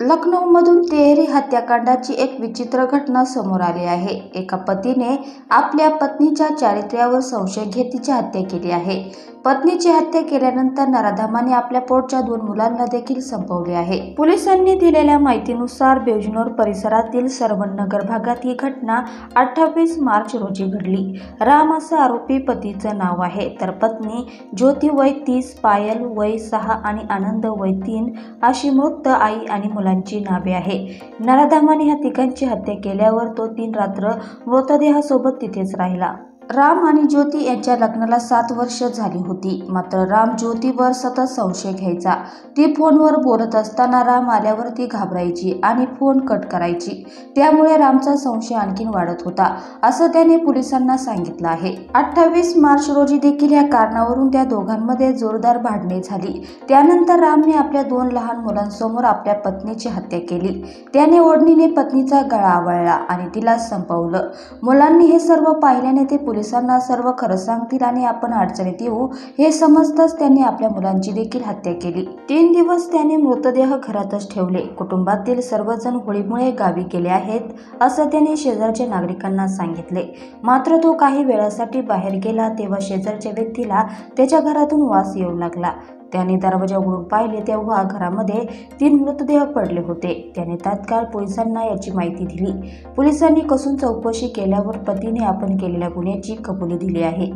लखनौमधून तेहरी हत्याकांडाची एक विचित्र घटना समोर आली आहे। एका पतीने आपल्या पत्नीच्या चारित्र्यावर संशय घेत तिची हत्या केली आहे। पत्नीची हत्या केल्यानंतर नराधमाने आपल्या पोटच्या 2 मुलांना देखील संपवले आहे। पोलिसांनी दिलेल्या माहितीनुसार बिजनौर परिसरातील सरवण नगर भागात ही घटना 28 मार्च रोजी घडली। राम असं आरोपी पतीचं नाव आहे, तर पत्नी ज्योती वय 30, पायल वय 6 आणि आनंद वय 3 अशी मृत आई आणि मुलांची नावे आहे। नराधमाने ह्या तिघांची हत्या केल्यावर तो 3 रात्र मृतदेहासोबत तिथेच राहिला। राम आणि ज्योती यांच्या लग्नाला 7 वर्ष झाली होती। मात्र राम ज्योतीवर सतत संशय घ्यायचा। ती फोनवर बोलत असताना राम आल्यावर ती घाबरायची आणि फोन कट करायची। त्यामुळे रामचा संशय आणखीन वाढत होता, असं त्याने पोलिसांना सांगितलं आहे। 28 मार्च रोजी देखील या कारणावरून त्या दोघांमध्ये जोरदार भांडणे झाली। त्यानंतर रामने आपल्या 2 लहान मुलांसमोर आपल्या पत्नीची हत्या केली। त्याने ओढणीने पत्नीचा गळा आवळला आणि तिला संपवलं। मुलांनी हे सर्व पाहिल्याने ते पोलिसांना सर्व खरं सांगतील आणि आपण अडचणीत येऊ हे समजताच त्यांनी आपल्या मुलांची देखील हत्या केली। 3 दिवस त्याने मृतदेह घरातच ठेवले। कुटुंबातील सर्वजण होळीमुळे गावी गेले आहेत असं त्याने शेजारच्या नागरिकांना सांगितले। मात्र तो काही वेळासाठी बाहेर गेला तेव्हा शेजारच्या व्यक्तीला त्याच्या घरातून वास येऊ लागला। त्याने दरवाजा उघडून पाहिले तेव्हा घरामध्ये 3 मृतदेह पडले होते। त्याने तात्काळ पोलिसांना याची माहिती दिली। पोलिसांनी कसून चौकशी केल्यावर पतीने आपण केलेल्या गुन्ह्याची कबुली दिली आहे।